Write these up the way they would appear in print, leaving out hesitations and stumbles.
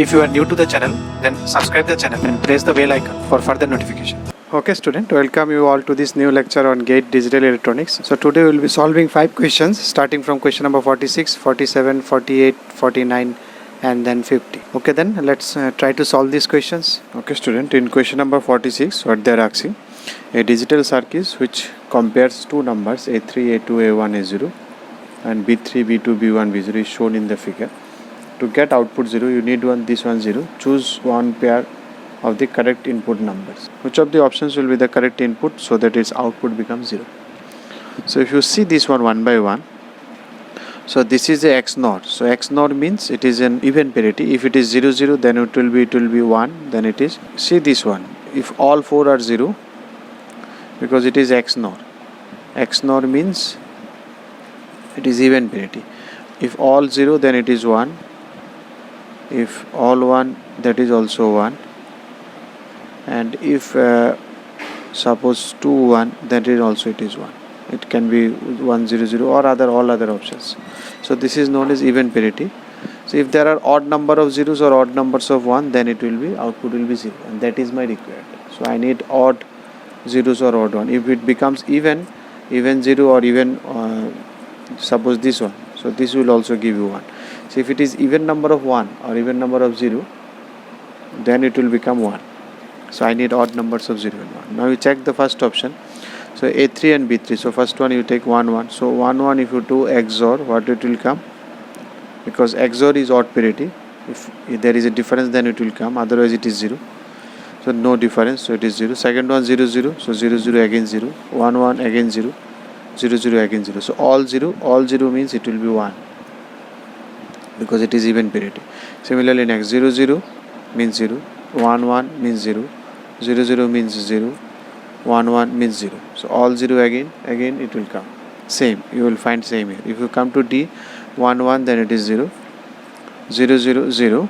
If you are new to the channel, then subscribe the channel and press the bell icon for further notification. Okay student, welcome you all to this new lecture on GATE Digital Electronics. So today we will be solving 5 questions starting from question number 46, 47, 48, 49 and then 50. Okay, then let's try to solve these questions. Okay student, in question number 46 what they are asking, a digital circuit which compares two numbers A3, A2, A1, A0 and B3, B2, B1, B0 is shown in the figure. To get output 0, you need this one 0. Choose one pair of the correct input numbers. Which of the options will be the correct input so that its output becomes 0? So if you see this one by one, so this is a XNOR. So XNOR means it is an even parity. If it is 0, 0, then it will be 1, then it is. See this one. If all 4 are 0, because it is XNOR. XNOR means it is even parity. If all 0, then it is 1. If all 1, that is also 1. And if suppose 2 1, then it is 1. It can be 1 0 0 or all other options. So this is known as even parity. So if there are odd number of zeros or odd numbers of 1, then it will be output will be 0, and that is my required. So I need odd zeros or odd 1. If it becomes even 0 or even suppose this one, so this will also give you 1. So if it is even number of 1 or even number of 0, then it will become 1. So I need odd numbers of 0 and 1. Now you check the first option. So A3 and B3. So first one you take 1 1. So 1 1 if you do XOR, what it will come? Because XOR is odd parity. If there is a difference, then it will come. Otherwise it is 0. So no difference. So it is 0. Second one 0 0. So 0 0 again 0. 1 1 again 0. 0 0 again 0. So all 0 means it will be 1. Because it is even parity. Similarly next 0 0 means 0, 1 1 means 0, 0 0 means 0, 1 1 means 0. So all 0 again it will come. Same, you will find same here. If you come to D, 1 1, then it is 0, 0 0 0,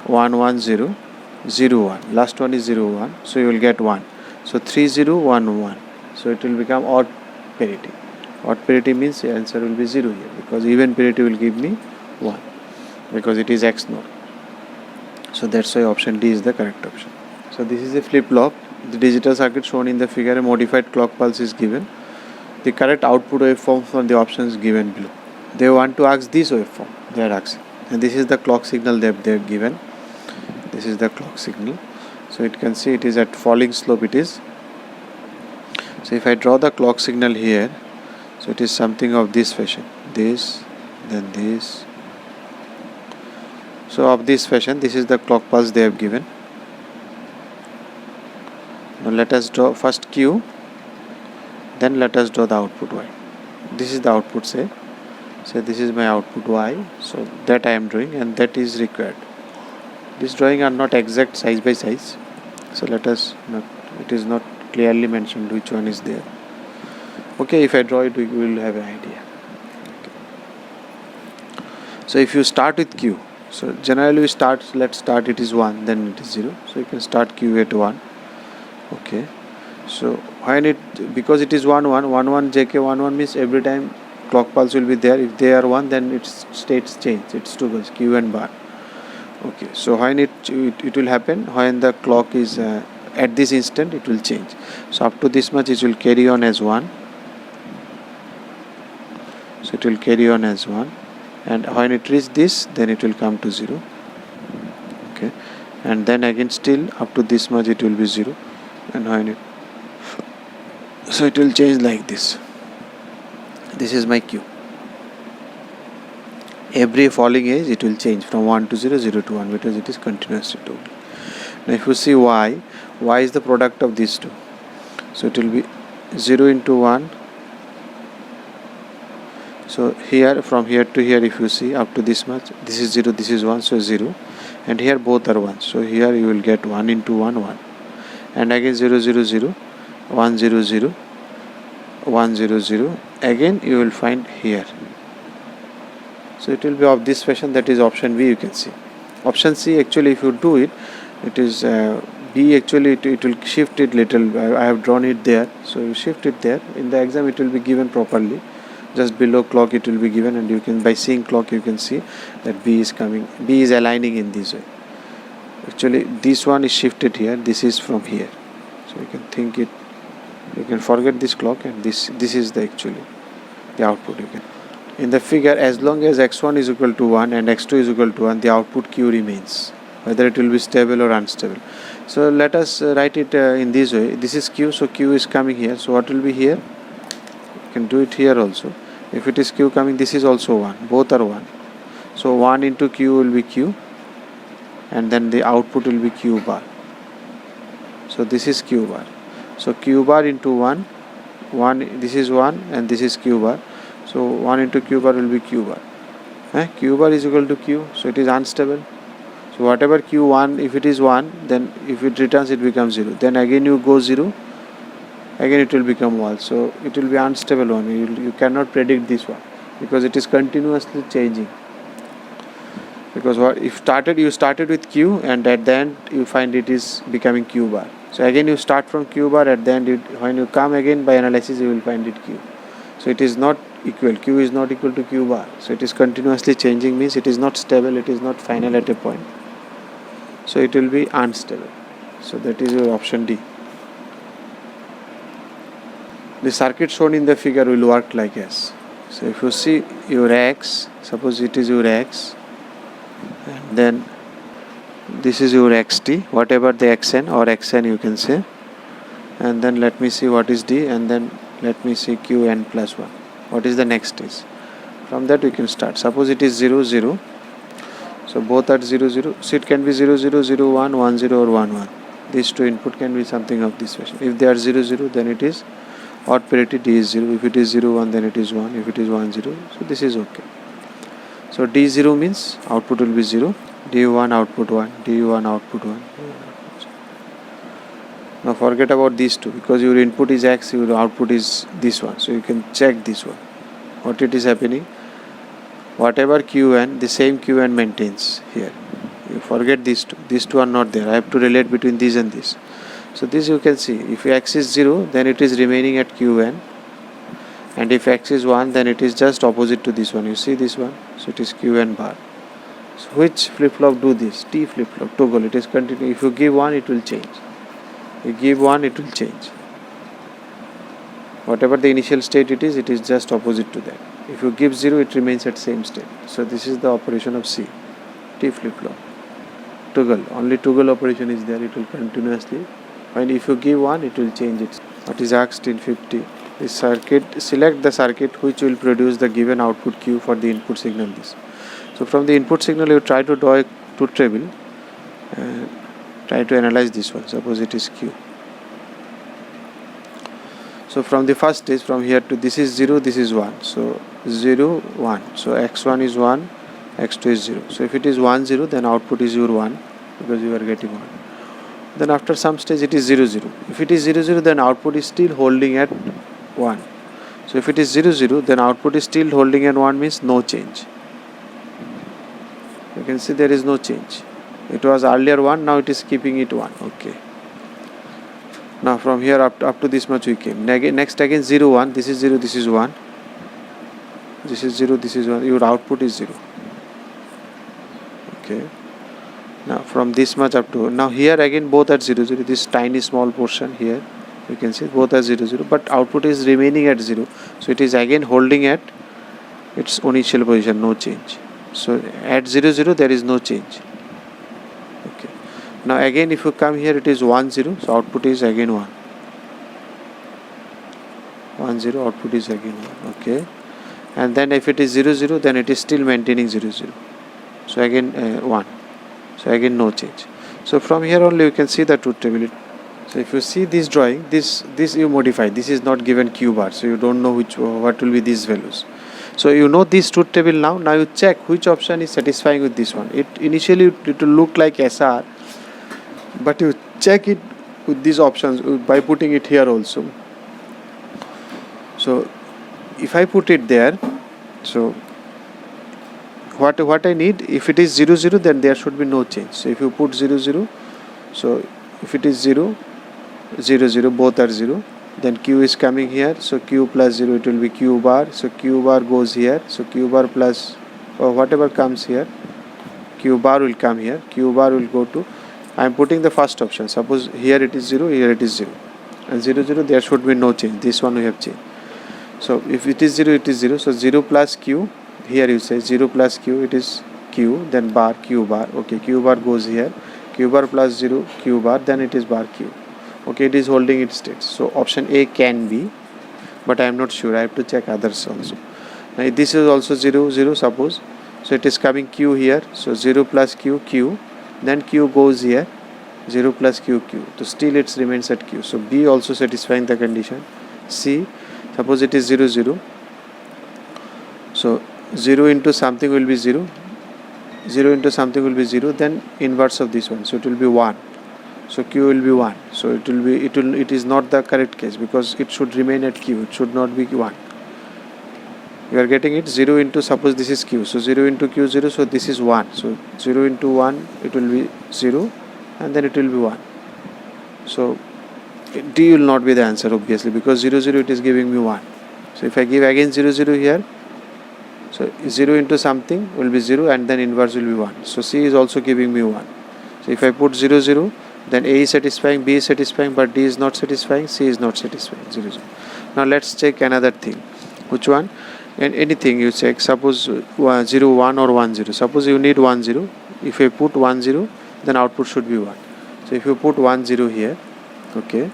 1 1 0, 0 1. Last one is 0 1. So you will get 1. So 3 0 1 1. So it will become odd parity. Odd parity means the answer will be 0 here, because even parity will give me 1, because it is XNOR. So that's why option D is the correct option. So this is a flip-flop. The digital circuit shown in the figure, a modified clock pulse is given. The correct output waveform from the options given below. They want to ask this waveform. They are asking, and this is the clock signal they have given. This is the clock signal. So it can see it is at falling slope. It is. So if I draw the clock signal here, so it is something of this fashion. This, then this. So of this fashion, this is the clock pulse they have given. Now let us draw first Q, then let us draw the output Y. This is the output, say this is my output Y. So that I am drawing, and that is required. This drawing are not exact size by size. So let us not, it is not clearly mentioned which one is there. Okay, if I draw it, we will have an idea. Okay. So if you start with Q, so generally let's start it is 1, then it is 0. So you can start Q at 1. Okay. So when because it is 1 1, 1 1 JK 1 1 means every time clock pulse will be there. If they are 1, then its states change. It's 2 bus, Q and bar. Okay. So when it will happen when the clock is at this instant, it will change. So up to this much it will carry on as 1. So it will carry on as 1. And when it reaches this, then it will come to 0. Okay. And then again still up to this much it will be 0. And when so it will change like this. This is my Q. Every falling edge it will change from 1 to 0, 0 to 1, because it is continuously told. Now if you see Y is the product of these two. So it will be 0 into 1. So here, from here to here, if you see up to this much, this is 0, this is 1, so 0, and here both are 1. So here you will get 1 into 1, 1, and again 0 0 0, 1 0 0, 1 0 0. Again you will find here. So it will be of this fashion. That is option B. You can see. Option C, actually, if you do it, it is B. Actually, it will shift it little. I have drawn it there. So you shift it there. In the exam, it will be given properly. Just below clock it will be given, and you can, by seeing clock, you can see that B is coming, B is aligning in this way. Actually this one is shifted here, this is from here. So you can think it, you can forget this clock, and this is the actually the output. You can, in the figure, as long as x1 is equal to 1 and x2 is equal to 1, the output Q remains, whether it will be stable or unstable. So let us write it in this way. This is Q, so Q is coming here. So what will be here? You can do it here also. If it is Q coming, this is also 1. Both are 1. So 1 into Q will be Q, and then the output will be Q bar. So this is Q bar. So Q bar into 1, this is 1 and this is Q bar. So 1 into Q bar will be Q bar. Q bar is equal to Q, so it is unstable. So whatever Q1, if it is 1, then if it returns, it becomes 0. Then again you go 0, again it will become 1. So it will be unstable one. You cannot predict this one because it is continuously changing. Because you started with Q, and at the end you find it is becoming Q bar. So again you start from Q bar, at the end when you come again by analysis, you will find it Q. So it is not equal, Q is not equal to Q bar. So it is continuously changing, means it is not stable, it is not final at a point. So it will be unstable. So that is your option D. The circuit shown in the figure will work like this. So if you see your X, suppose it is your X, and then this is your xt, whatever the xn or xn you can say, and then let me see what is d, and then let me see qn plus 1. What is the next stage? From that we can start. Suppose it is 0 0, so both are 0 0, so it can be 0 0 0 1 1 0 or 1 1. These two input can be something of this fashion. If they are 0 0, then it is odd parity, d is 0. If it is 0 1, then it is 1. If it is 1 0, so this is okay. So D0 means output will be 0, D1 output 1, D1 output 1. Now forget about these two, because your input is X, your output is this one. So you can check this one. What it is happening? Whatever Qn, the same Qn maintains here. You forget these two. These two are not there. I have to relate between this and this. So this you can see. If X is 0, then it is remaining at Qn. And if X is 1, then it is just opposite to this one. You see this one? So it is Qn bar. So which flip-flop do this? T flip-flop, toggle. It is continuing. If you give 1, it will change. You give 1, it will change. Whatever the initial state it is just opposite to that. If you give 0, it remains at same state. So this is the operation of C. T flip-flop. Toggle. Only toggle operation is there. It will continuously. And if you give 1, it will change it. What is asked in 50? This circuit, select the circuit which will produce the given output Q for the input signal this. So from the input signal you try to draw a truth table and try to analyze this one. Suppose it is Q. So from the first stage, from here to this is 0, this is 1. So 0, 1. So x1 is 1, x2 is 0. So if it is 1, 0, then output is your 1 because you are getting 1. Then after some stage it is 0, 0. If it is 0, 0, then output is still holding at 1. So if it is 0 0, then output is still holding at 1, means no change. You can see there is no change. It was earlier 1, now it is keeping it 1. Okay. Now from here up to this much we came. Next again 0 1. This is 0. This is 1. This is 0. This is 1. Your output is 0. Okay. Now from this much up to now here again both are 0 0. This tiny small portion here. You can see both are 0 0, but output is remaining at 0. So it is again holding at its initial position, no change. So at 0 0 there is no change. Okay. Now again if you come here, it is 1 0. So output is again 1. 1 0, output is again 1. Okay. And then if it is 0 0, then it is still maintaining 0 0. So again 1. So again no change. So from here only you can see the truth table. So if you see this drawing, this you modify. This is not given Q bar, so you don't know what will be these values. So you know this truth table now. Now you check which option is satisfying with this one. It initially it will look like SR, but you check it with these options by putting it here also. So if I put it there, so what I need, if it is 0 0, then there should be no change. So if you put 0 0, so if it is 0 0 0, both are 0, then Q is coming here, so Q plus 0, it will be Q bar, so Q bar goes here, so Q bar plus or whatever comes here, Q bar will come here, Q bar will go to I am putting the first option. Suppose here it is 0, here it is 0, and 0 0, there should be no change. This one we have changed. So if it is 0, it is 0. So 0 plus q, here you say 0 plus q, it is q, then bar, q bar. Okay, q bar goes here, q bar plus 0, q bar, then it is bar q. Okay, it is holding its state. So option A can be, but I am not sure. I have to check others also. Now this is also 0 0, suppose. So it is coming q here. So 0 plus q, q, then q goes here, 0 plus q, q. So still it remains at q. So B also satisfying the condition. C, suppose it is 0 0. So 0 into something will be 0. 0 into something will be 0. Then inverse of this one. So it will be 1. So q will be 1. So it is not the correct case, because it should remain at q. It should not be 1. You are getting it? 0 into, suppose this is q. So 0 into q 0. So this is 1. So 0 into 1, it will be 0, and then it will be 1. So D will not be the answer, obviously, because 0 0 it is giving me 1. So if I give again 0 0 here, so 0 into something will be 0, and then inverse will be 1. So C is also giving me 1. So if I put 0 0, then A is satisfying, B is satisfying, but D is not satisfying, C is not satisfying. 0 0. Now let's check another thing. Which one? And anything you check. Suppose 0 1 or 1 0. Suppose you need 1 0. If you put 1 0, then output should be 1. So if you put 1 0 here, okay,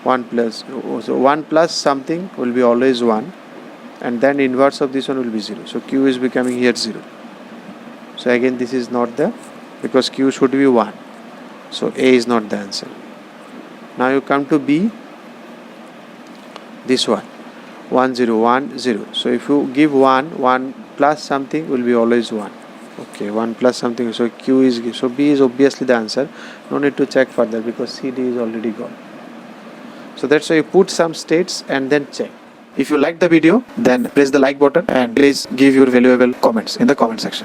1 plus, so 1 plus something will be always 1, and then inverse of this one will be 0. So q is becoming here 0. So again this is not the, because q should be 1. So A is not the answer. Now you come to B, this one, 1 0 1 0. So if you give 1, 1 plus something will be always 1. Okay, 1 plus something, so q is, so B is obviously the answer. No need to check further, because CD is already gone. So that's why you put some states and then check. If you like the video, then press the like button and please give your valuable comments in the comment section.